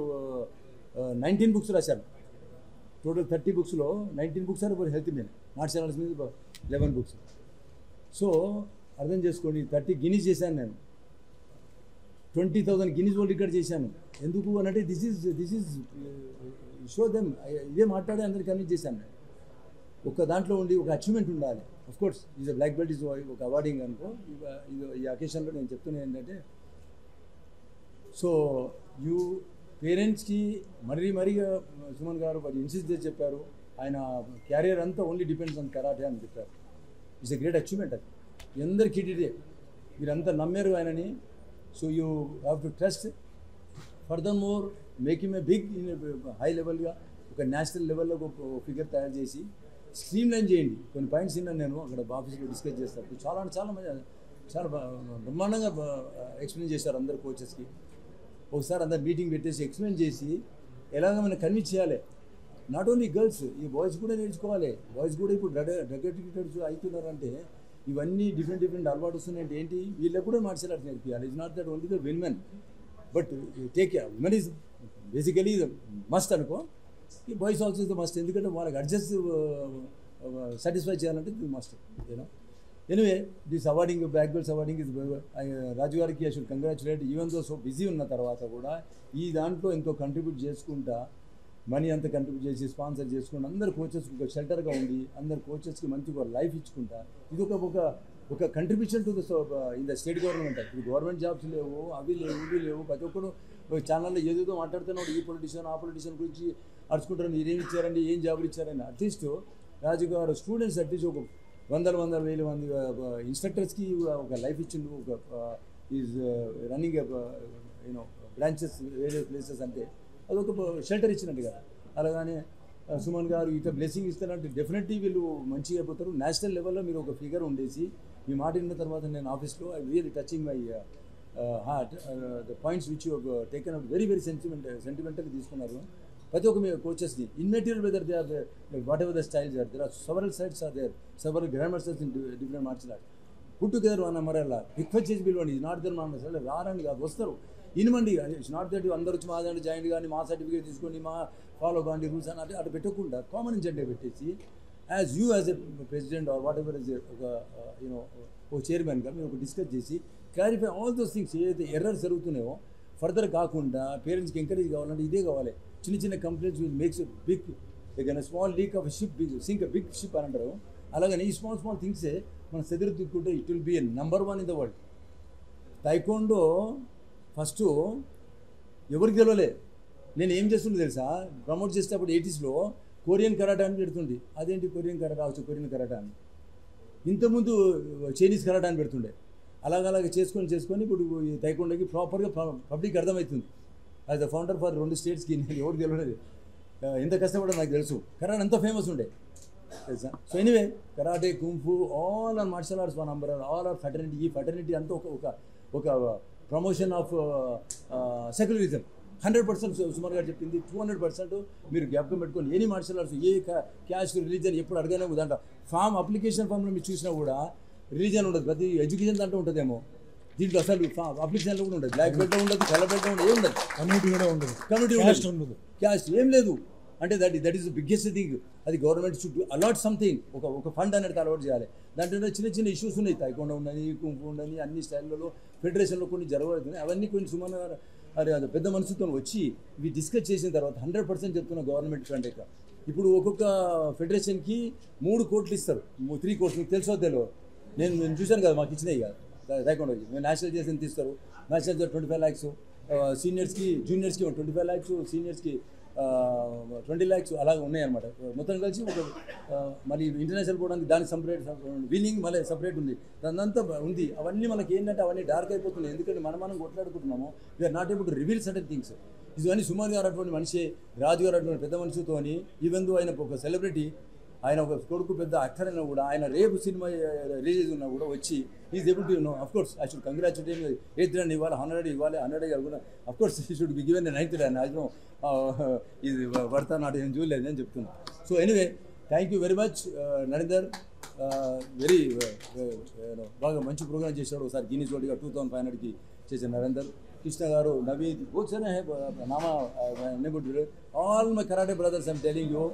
19 బుక్స్ రాశాను. టోటల్ 30 బుక్స్లో 19 బుక్స్ are హెల్త్ మీద, మార్షల్ ఆర్ట్స్ మీద 11 బుక్స్. సో అర్థం చేసుకోండి, 30 గినీస్ చేశాను నేను, 20,000 గినీస్ వరల్డ్ రికార్డ్ చేశాను. ఎందుకు అని అంటే దిస్ ఈజ్ షో దెమ్. ఇదే మాట్లాడే అందరికి కన్విన్స్ చేశాను నేను. ఒక దాంట్లో ఉండి ఒక అచీవ్మెంట్ ఉండాలి. Of course is a black belt is ఒక అవార్డింగ్ అనుకో. ఈ అకేషన్లో నేను చెప్తున్నా ఏంటంటే, సో పేరెంట్స్కి మరీగా సుమన్ గారు ఇన్సిస్ట్ చేసి చెప్పారు. ఆయన క్యారియర్ అంతా ఓన్లీ డిపెండ్స్ ఆన్ కరాటే అని చెప్పారు. It's a great achievement. అది అందరికీ ఇదే, మీరంతా నమ్మారు ఆయనని. So you have to trust. Further more make him a big in high లెవెల్గా, ఒక నేషనల్ లెవెల్లో ఒక ఫిగర్ తయారు చేసి స్ట్రీమ్ లైన్ చేయండి. కొన్ని పాయింట్స్ విన్నాను నేను అక్కడ ఆఫీస్లో డిస్కస్ చేస్తారు. చాలా బ్రహ్మాండంగా ఎక్స్ప్లెయిన్ చేశారు అందరు కోచెస్కి. ఒకసారి అందరు మీటింగ్ పెట్టేసి ఎక్స్ప్లెయిన్ చేసి ఎలాగ మనం కన్విన్స్ చేయాలి. నాట్ ఓన్లీ గర్ల్స్, ఈ బాయ్స్ కూడా నేర్చుకోవాలి. బాయ్స్ కూడా ఇప్పుడు డ్రగ్ అడిక్టెడ్స్ అవుతున్నారంటే ఇవన్నీ డిఫరెంట్ అలవాటు వస్తున్నాయంటే ఏంటి, వీళ్ళకి కూడా మార్షల్ ఆర్ట్స్ నేర్పించాలి. It's not that only the women, but take care. Women is basically must అనుకో, ఈ boys also is the must. ఎందుకంటే వాళ్ళకి అడ్జస్ట్ సాటిస్ఫై చేయాలంటే ఇది must. You know anyway this awarding, black belts awarding is Raju గారికి I should congratulate. Even though so busy ఉన్న తర్వాత కూడా ఈ దాంట్లో ఎంతో కంట్రిబ్యూట్ చేసుకుంటా, మనీ అంతా కంట్రిబ్యూట్ చేసి స్పాన్సర్ చేసుకుంటూ అందరు కోచెస్కి ఒక షెల్టర్గా ఉండి అందరు కోచెస్కి మంచిగా లైఫ్ ఇచ్చుకుంటా, ఇది ఒక contribution to the in the state government. ఇప్పుడు గవర్నమెంట్ జాబ్స్ లేవు, అవి లేవు, ఇవి లేవు. ప్రతి ఒక్కరు ఛానల్లో ఏదేదో మాట్లాడుతున్నాడు, ఈ పొలిటీషియన్ ఆ పొలిటీషియన్ గురించి అడుచుకుంటారు, మీరేమి ఇచ్చారండి, ఏం జాబులు ఇచ్చారని. అట్లీస్ట్ రాజు గారు స్టూడెంట్స్ అట్లీస్ట్ ఒక వందల వేల మంది ఇన్స్ట్రక్టర్స్కి ఒక లైఫ్ ఇచ్చిండు. ఒక ఈజ్ రన్నింగ్ యూనో బ్రాంచెస్ వేరే ప్లేసెస్, అంటే అదొక షెల్టర్ ఇచ్చినట్టు కదా. అలాగానే సుమన్ గారు ఇట్లా బ్లెస్సింగ్ ఇస్తారంటే డెఫినెట్లీ వీళ్ళు మంచిగా అయిపోతారు. నేషనల్ లెవెల్లో మీరు ఒక ఫిగర్ ఉండేసి మీ మాట విన్న తర్వాత నేను ఆఫీస్లో I really touching my heart the points which you taken out very సెంటిమెంటల్గా తీసుకున్నారు. ప్రతి ఒక్క మీ కోచెస్ని immaterial whether they are whatever the styles are there are several sides are there several grand masters in different martial arts put together one అమరల్లా రిక్వెస్ట్ చేసి పిలవండి. ఇది నాట్ దర్ మామూలు రారండి కాదు, వస్తారు. ఇనుమండి, ఇట్స్ నాట్ దట్ అందరూ వచ్చి మా దాంట్లో జాయింట్ కానీ మా సర్టిఫికేట్ తీసుకొని మా ఫాలో కాండి రూల్స్ అని అంటే అటు పెట్టకుండా కామన్ జెండా పెట్టేసి as you as a president or whatever is ఒక యూనో ఒక చైర్మన్గా మీరు ఒక డిస్కస్ చేసి క్లారిఫై ఆల్ దోస్ థింగ్స్. ఏదైతే ఎర్రర్స్ జరుగుతున్నాయో ఫర్దర్ కాకుండా పేరెంట్స్కి ఎంకరేజ్ కావాలంటే ఇదే కావాలి. చిన్న complaints will makes a big like small leak of ship sink a big ship అని అంటారు. అలాగని ఈ స్మాల్ థింగ్సే మనం సెదిరిద్దుకుంటే it will be a number 1 in the world. Taekwondo first ఎవరికి తెలియలే. నేను ఏం చేస్తుండే తెలుసా, ప్రమోట్ చేసేటప్పుడు 80sలో కొరియన్ కరాటా అని పెడుతుండే. అదేంటి కొరియన్ కరాటా, కొరియన్ కరాటా అని. ఇంతకుముందు చైనీస్ కరాటా అని పెడుతుండే. అలాగ చేసుకొని ఇప్పుడు ఈ టైకోండోకి ప్రాపర్గా పబ్లిక్ అర్థమవుతుంది. యాజ్ ద ఫౌండర్ ఫర్ 2 స్టేట్స్కి నేను ఎవరికి తెలియలేదు. ఎంత కష్టపడో నాకు తెలుసు. కరాటే ఎంత ఫేమస్ ఉండే తెలుసా. So anyway karate, kung fu, all are martial arts one number, all are fraternity. ఈ ఫెటర్నిటీ అంతా ఒక ప్రమోషన్ ఆఫ్ సెక్యులరిజం. 100% సుమార్ గారు చెప్పింది 200% మీరు జ్ఞాపకం పెట్టుకొని ఎనీ మార్షల్ ఆర్ట్స్ ఏ క్యాస్ట్ రిలీజన్ ఎప్పుడు అడగానే దాంట్లో ఫామ్ అప్లికేషన్ ఫామ్లో మీరు చూసినా కూడా రిలీజన్ ఉండదు. ప్రతి ఎడ్యుకేషన్ దాంట్లో ఉంటుందేమో, దీంట్లో అసలు అప్లికేషన్లో కూడా ఉండదు. బ్లాక్ బెల్ట్ ఉండదు, కలర్ బెల్ట్ ఉండదు, ఏం ఉండదు. కమ్యూనిటీ ఉండదు, క్యాస్ట్ ఏం లేదు. అంటే that is the biggest thing. అది గవర్నమెంట్ షుడ్ అలాట్ సంథింగ్, ఒక ఫండ్ అనేది అలవాటు చేయాలి. దాంట్లో చిన్న ఇష్యూస్ ఉన్నాయి. తైకోండో ఉండని, కుంఫు ఉండని, అన్ని స్టైల్లో ఫెడరేషన్లో కొన్ని జరగబడుతున్నాయి. అవన్నీ కొన్ని సుమారు అది పెద్ద మనసుతో వచ్చి ఇవి డిస్కస్ చేసిన తర్వాత 100% చెప్తున్న గవర్నమెంట్ కంటే ఇప్పుడు ఒక్కొక్క ఫెడరేషన్కి 3 కోట్లు ఇస్తారు, 3 కోట్లు. మీకు తెలుసో తెలియదు, నేను చూశాను కదా, మాకు ఇచ్చినాయి కదా. టైక్వాండో మేము నేషనల్ చేసి ఎంత ఇస్తారు, నేషనల్ 25 lakhs, సీనియర్స్కి జూనియర్స్కి 25 lakhs, సీనియర్స్కి 20 lakhs అలాగే ఉన్నాయన్నమాట. మొత్తం కలిసి ఒక మళ్ళీ ఇంటర్నేషనల్ పోవడానికి దానికి సపరేట్, విన్నింగ్ మళ్ళీ సపరేట్ ఉంది, దానంతా ఉంది. అవన్నీ మనకి ఏంటంటే అవన్నీ డార్క్ అయిపోతున్నాయి, ఎందుకంటే మనం కొట్లాడుకుంటున్నాము. We are not able to reveal certain things. ఇవన్నీ సుమన్ గారు అటువంటి మనిషి, రాజు గారు అటువంటి పెద్ద మనిషితో ఈవెన్ దో ఆయన ఒక సెలబ్రిటీ, ఆయన ఒక కొడుకు పెద్ద యాక్టర్ అయినా కూడా ఆయన రేపు సినిమా రిలీజ్ ఉన్నా కూడా వచ్చి is able to of course I should congratulate 8th run ఇవ్వాలి, 100 ఇవ్వాలి, 100 కాకుండా అఫ్ కోర్స్ ఈ should be given 9th run. అది ఇది పడతా నాటు ఏం చూడలేదు నేను చెప్తున్నాను. So anyway thank you very much Narender, very బాగా మంచి ప్రోగ్రామ్ చేశాడు. ఒకసారి గిన్నీస్ వరల్డ్గా 2500కి చేసిన నరేందర్, కృష్ణ గారు, నవీద్, बहुत सारे हैं नामा all my karate brothers. I'm telling you,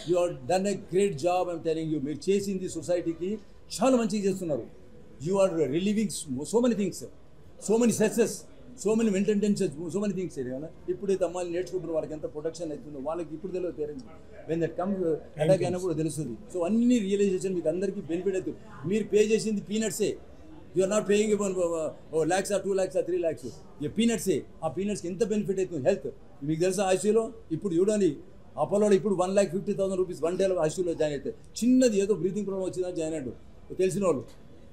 you have done a great job. I'm telling you, మీరు చేసింది సొసైటీకి చాలా మంచిగా చేస్తున్నారు. You are relieving so many things, so many stresses, so many mental tensions, so many things. ఇప్పుడైతే అమ్మాయిలు నేర్చుకుంటున్నారు, వాళ్ళకి ఎంత ప్రొటెక్షన్ అవుతుందో వాళ్ళకి ఇప్పుడు తెలియదు. Parents when that come attack అయినప్పుడు తెలుస్తుంది. సో అన్ని రియలైజేషన్ మీకు అందరికీ బెనిఫిట్ అవుతుంది. మీరు పే చేసింది పీనట్సే. You are not paying even lakhs or 2 lakhs or 3 lakhs. ये peanuts है. ఆ peanuts కి ఎంత బెనిఫిట్ అవుతుంది హెల్త్ మీకు తెలుసా? ఐసీయూలో ఇప్పుడు చూడండి, అపోలోలో ఇప్పుడు 1,50,000 రూపీస్ 1 day ఐసీయూలో జాయిన్ అయితే, చిన్నది ఏదో బ్రీతింగ్ ప్రాబ్లం వచ్చిందా జాయిన్ అయ్యాడు తెలిసిన వాళ్ళు.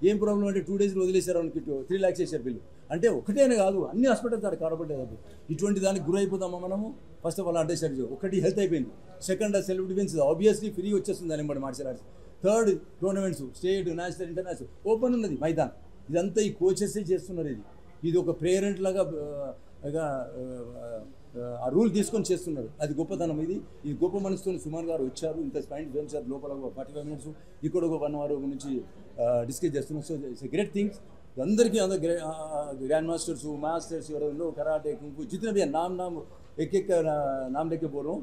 ఏం ప్రాబ్లం అంటే 2 days వదిలేశారు అనుకుంటే 3 lakhs చేశారు బిల్లు. అంటే ఒకటేనే కాదు, అన్ని హాస్పిటల్స్ ఆడ కాబట్టే కాదు. ఇటువంటి దానికి గురి అయిపోతామా మనము? ఫస్ట్ ఆఫ్ ఆల్ అంటే సరి ఒకటి హెల్త్ అయిపోయింది. Second self defence obviously free వచ్చేస్తుంది దాని బట్టి martial arts. Third tournaments state, national, international open ఉన్నది మైదాన్. ఇదంతా ఈ కోచెసే చేస్తున్నారు. ఇది ఒక పేరెంట్ లాగా ఆ రూల్ తీసుకొని చేస్తున్నారు. అది గొప్పతనం. ఇది గొప్ప మనసుతో సుమన్ గారు వచ్చారు, ఇంత స్పైండ్ చేశారు. లోపల 45 minutes, ఇక్కడ ఒక 1 hour నుంచి డిస్కస్ చేస్తున్నారు. So it's great things. అందరికీ గ్రాండ్ మాస్టర్స్, మాస్టర్స్ ఎవరో కరాటే, కుంఫు, जितने भी नाम एक नाम लेके बोल रहा हूँ,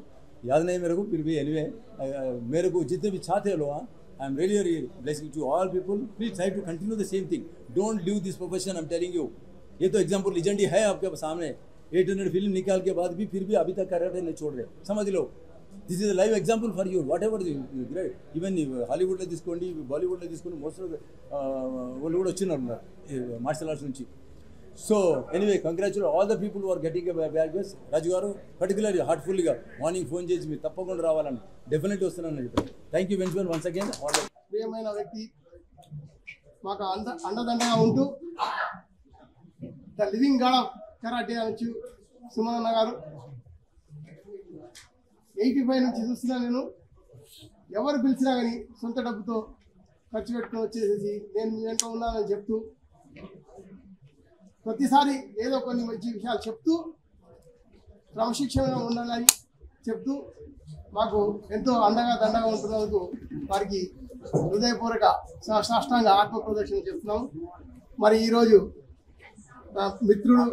याद नहीं मेरे को, फिर भी एनीवे मेरे को जितने भी चाहते हैं लोग, I am really really blessing to all people. Please try to continue the same thing. Don't leave this profession. I am telling you. ये तो एग्जाम्पल लीजेंडी है आपके सामने. 800 फिल्म निकाल के बाद भी फिर भी अभी तक कराटे नहीं छोड़ रहे. समझ लो. This is a live example for you. Whatever you great. Even Hollywood లో తీసుకోండి, బాలీవుడ్ లో తీసుకోండి, మోస్ట్ ఆఫ్ వాళ్ళు కూడా వచ్చినారు మార్షల్ ఆర్ట్స్ నుంచి. So anyway congratulate all the people who are getting a bag బెస్. రాజు గారు పర్టికులర్లీ హార్ట్ఫుల్గా మార్నింగ్ ఫోన్ చేసి మీరు తప్పకుండా రావాలని డెఫినెట్లీ వస్తున్నాను చెప్పారు. Thank you once once again. ప్రియమైన వ్యక్తి, మాకు అండదండగా ఉంటూ the living god of karate అనొచ్చు సుమన్ అన్న గారు. 85 నుంచి చూస్తున్నా నేను. ఎవరు పిలిచినా కానీ సొంత డబ్బుతో ఖర్చు పెట్టుకుని వచ్చేసేసి నేను మీ వెంట ఉన్నానని చెప్తూ, ప్రతిసారి ఏదో కొన్ని మంచి విషయాలు చెప్తూ క్రమశిక్షణగా ఉండాలని చెప్తూ మాకు ఎంతో అండగా దండగా ఉంటున్నందుకు వారికి హృదయపూర్వక సాష్టాంగ ఆత్మ ప్రదక్షిణ చెప్తున్నాము. మరి ఈరోజు నా మిత్రుడు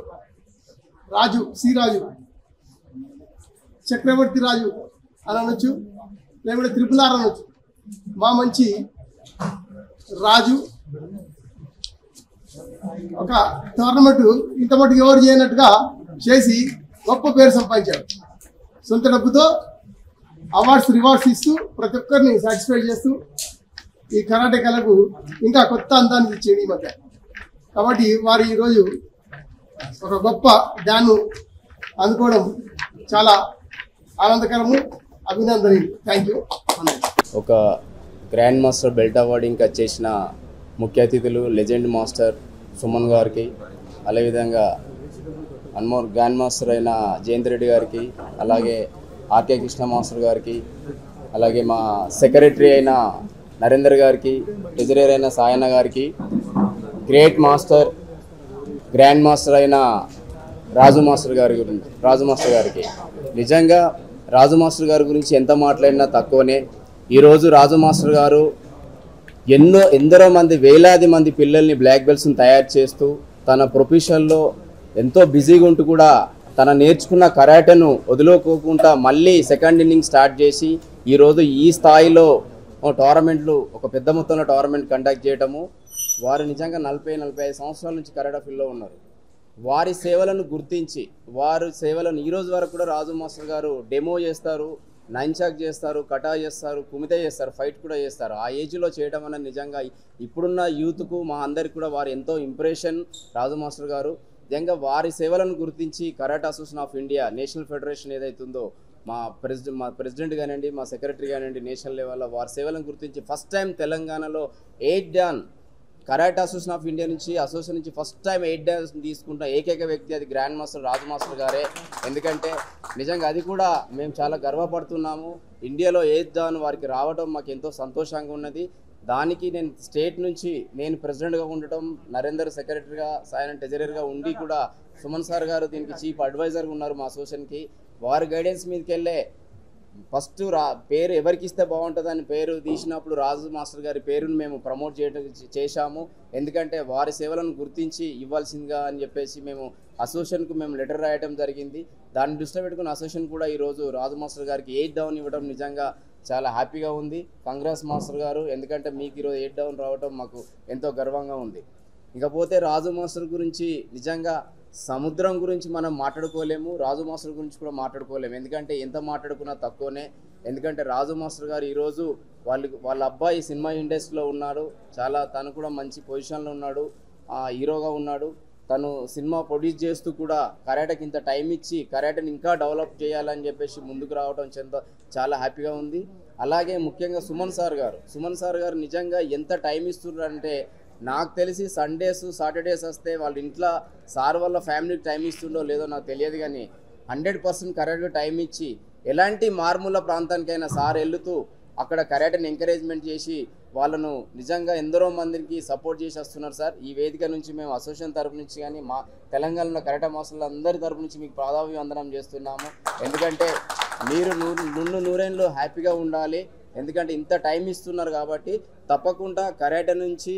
రాజు, శ్రీరాజు, చక్రవర్తి రాజు అని అనొచ్చు, లేకుంటే RRR అనొచ్చు. మా మంచి రాజు ఒక టోర్నమెంట్ ఇంత మటుకు ఎవరు చేయనట్టుగా చేసి గొప్ప పేరు సంపాదించాడు. సొంత డబ్బుతో అవార్డ్స్, రివార్డ్స్ ఇస్తూ ప్రతి ఒక్కరిని సాటిస్ఫై చేస్తూ ఈ కరాటే కళకు ఇంకా కొత్త అందాన్ని ఇచ్చేది ఈ మధ్య. కాబట్టి వారు ఈరోజు ఒక గొప్ప డాను అందుకోవడం చాలా ఆనందకరము, అభినందనీయం. Thank you. ఒక గ్రాండ్ మాస్టర్ బెల్ట్ అవార్డు ఇంకా చేసిన ముఖ్య అతిథులు లెజెండ్ మాస్టర్ సుమన్ గారికి, అదేవిధంగా అన్మోర్ గ్రాండ్ మాస్టర్ అయిన జయంత్ రెడ్డి గారికి, అలాగే ఆర్కే కృష్ణ మాస్టర్ గారికి, అలాగే మా సెక్రటరీ అయిన నరేందర్ గారికి, ట్రెజరర్ అయిన సాయన్న గారికి, గ్రేట్ మాస్టర్ గ్రాండ్ మాస్టర్ అయిన రాజు మాస్టర్ గారికి నిజంగా రాజు మాస్టర్ గారి గురించి ఎంత మాట్లాడినా తక్కువనే. ఈరోజు రాజు మాస్టర్ గారు ఎందరో మంది, వేలాది మంది పిల్లల్ని బ్లాక్ బెల్ట్స్ని తయారు చేస్తూ తన ప్రొఫెషన్లో ఎంతో బిజీగా ఉంటూ కూడా తన నేర్చుకున్న కరాటేను వదులుకోకుండా మళ్ళీ సెకండ్ ఇన్నింగ్ స్టార్ట్ చేసి ఈరోజు ఈ స్థాయిలో టోర్నమెంట్లు, ఒక పెద్ద మొత్తంలో టోర్నమెంట్ కండక్ట్ చేయటము. వారు నిజంగా 40-45 సంవత్సరాల నుంచి కరాటే ఫీల్డ్లో ఉన్నారు. వారి సేవలను గుర్తించి, వారి సేవలను ఈరోజు వరకు కూడా రాజు మాస్టర్ గారు డెమో చేస్తారు, నైన్చాక్ చేస్తారు, కటా చేస్తారు, కుమితే చేస్తారు, ఫైట్ కూడా చేస్తారు. ఆ ఏజ్లో చేయడం అనేది నిజంగా ఇప్పుడున్న యూత్కు మా అందరికి కూడా వారు ఎంతో ఇంప్రెషన్. రాజు మాస్టర్ గారు నిజంగా వారి సేవలను గుర్తించి karate association of India national federation ఏదైతుందో మా ప్రెసిడెంట్ కానివ్వండి, మా సెక్రటరీ కానివ్వండి, నేషనల్ లెవెల్లో వారి సేవలను గుర్తించి ఫస్ట్ టైం తెలంగాణలో 8 dan karate association of India నుంచి అసోసియేషన్ నుంచి ఫస్ట్ టైం 8 డాన్స్ తీసుకుంటున్న ఏకైక వ్యక్తి అది గ్రాండ్ మాస్టర్ రాజు మాస్టర్ గారే. ఎందుకంటే నిజంగా అది కూడా మేము చాలా గర్వపడుతున్నాము. ఇండియాలో 8 డాన్ వారికి రావడం మాకు ఎంతో సంతోషంగా ఉన్నది. దానికి నేను స్టేట్ నుంచి నేను ప్రెసిడెంట్గా ఉండటం, నరేందర్ సెక్రటరీగా, సాయన్ ట్రెజరర్గా ఉండి కూడా సుమన్ సార్ గారు దీనికి చీఫ్ అడ్వైజర్గా ఉన్నారు మా అసోసియేషన్కి. వారి గైడెన్స్ మీదకి వెళ్ళే ఫస్ట్ పేరు ఎవరికి ఇస్తే బాగుంటుందని పేరు తీసినప్పుడు రాజు మాస్టర్ గారి పేరును మేము ప్రమోట్ చేశాము. ఎందుకంటే వారి సేవలను గుర్తించి ఇవ్వాల్సిందిగా అని చెప్పేసి మేము అసోసియేషన్కు మేము లెటర్ రాయడం జరిగింది. దాన్ని దృష్టిలో పెట్టుకుని అసోసియేషన్ కూడా ఈరోజు రాజు మాస్టర్ గారికి 8 డౌన్ ఇవ్వడం నిజంగా చాలా హ్యాపీగా ఉంది. కాంగ్రెస్ మాస్టర్ గారు, ఎందుకంటే మీకు ఈరోజు 8 డౌన్ రావడం మాకు ఎంతో గర్వంగా ఉంది. ఇకపోతే రాజు మాస్టర్ గురించి నిజంగా సముద్రం గురించి మనం మాట్లాడుకోలేము, రాజు మాస్టర్ గురించి కూడా మాట్లాడుకోలేము. ఎందుకంటే ఎంత మాట్లాడుకున్నా తక్కువనే. ఎందుకంటే రాజు మాస్టర్ గారు ఈరోజు వాళ్ళ అబ్బాయి సినిమా ఇండస్ట్రీలో ఉన్నాడు, చాలా తను కూడా మంచి పొజిషన్లో ఉన్నాడు, హీరోగా ఉన్నాడు. తను సినిమా ప్రొడ్యూస్ చేస్తూ కూడా కరాటేకి ఇంత టైం ఇచ్చి కరాటేని ఇంకా డెవలప్ చేయాలని చెప్పేసి ముందుకు రావడం చాలా హ్యాపీగా ఉంది. అలాగే ముఖ్యంగా సుమన్ సార్ గారు నిజంగా ఎంత టైం ఇస్తున్నారంటే, నాకు తెలిసి సండేస్ సాటర్డేస్ వస్తే వాళ్ళ ఇంట్లో సార్ వాళ్ళ ఫ్యామిలీకి టైం ఇస్తుండో లేదో నాకు తెలియదు, కానీ 100% కరాటేకి టైం ఇచ్చి ఎలాంటి మారుమూల ప్రాంతానికైనా సార్ వెళ్తూ అక్కడ కరాటేని ఎంకరేజ్మెంట్ చేసి వాళ్ళను నిజంగా ఎందరో మందికి సపోర్ట్ చేసి వస్తున్నారు సార్. ఈ వేదిక నుంచి మేము అసోసియేషన్ తరపు నుంచి కానీ మా తెలంగాణలో కరాటే మాస్టర్లు అందరి తరపు నుంచి మీకు పాదాభివందనం చేస్తున్నాము. ఎందుకంటే మీరు నూరేళ్ళు హ్యాపీగా ఉండాలి. ఎందుకంటే ఇంత టైం ఇస్తున్నారు కాబట్టి తప్పకుండా కరాటే నుంచి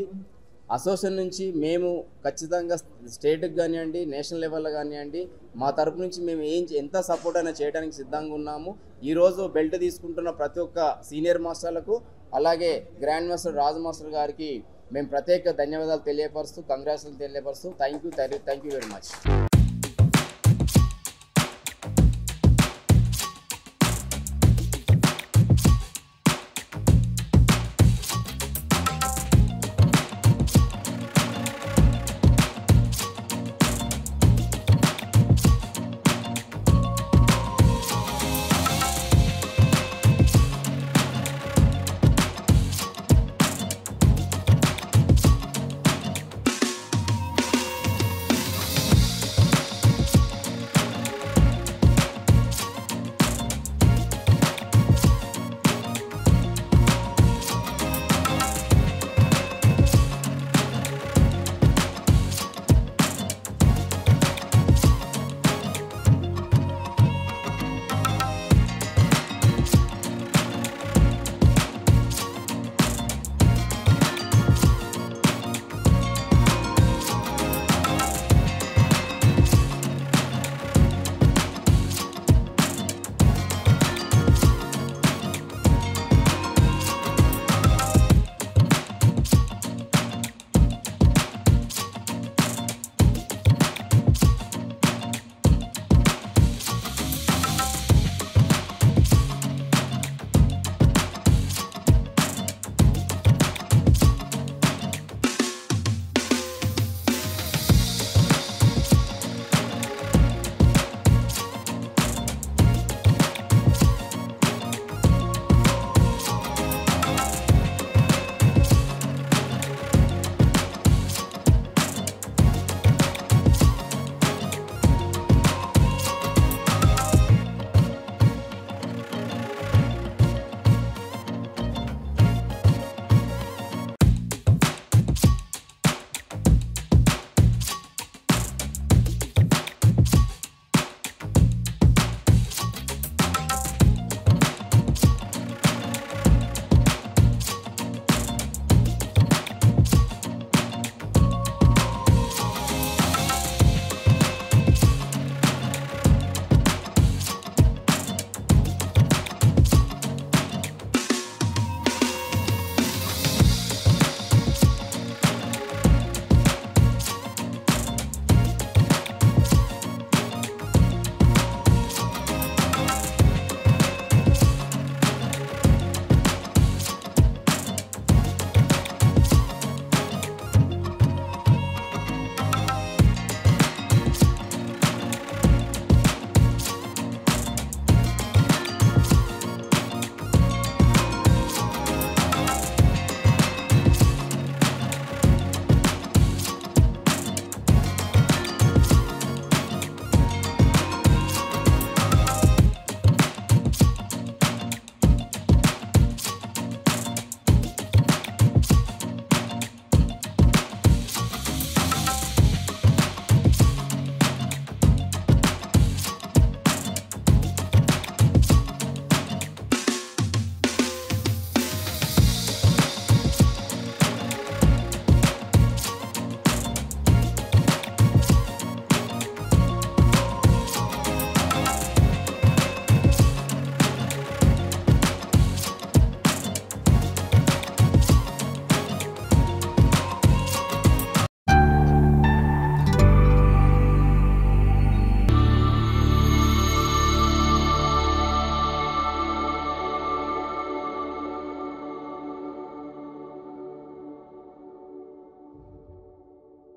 అసోసియేషన్ నుంచి మేము ఖచ్చితంగా స్టేట్కి కానివ్వండి, నేషనల్ లెవెల్లో కానివ్వండి, మా తరపు నుంచి మేము ఎంత సపోర్ట్ అయినా చేయడానికి సిద్ధంగా ఉన్నాము. ఈరోజు బెల్ట్ తీసుకుంటున్న ప్రతి ఒక్క సీనియర్ మాస్టర్లకు, అలాగే గ్రాండ్ మాస్టర్ రాజు మాస్టర్ గారికి మేము ప్రత్యేక ధన్యవాదాలు తెలియపరుస్తూ, కంగ్రాచులేషన్ తెలియపరుస్తూ థ్యాంక్ యూ వెరీ మచ్.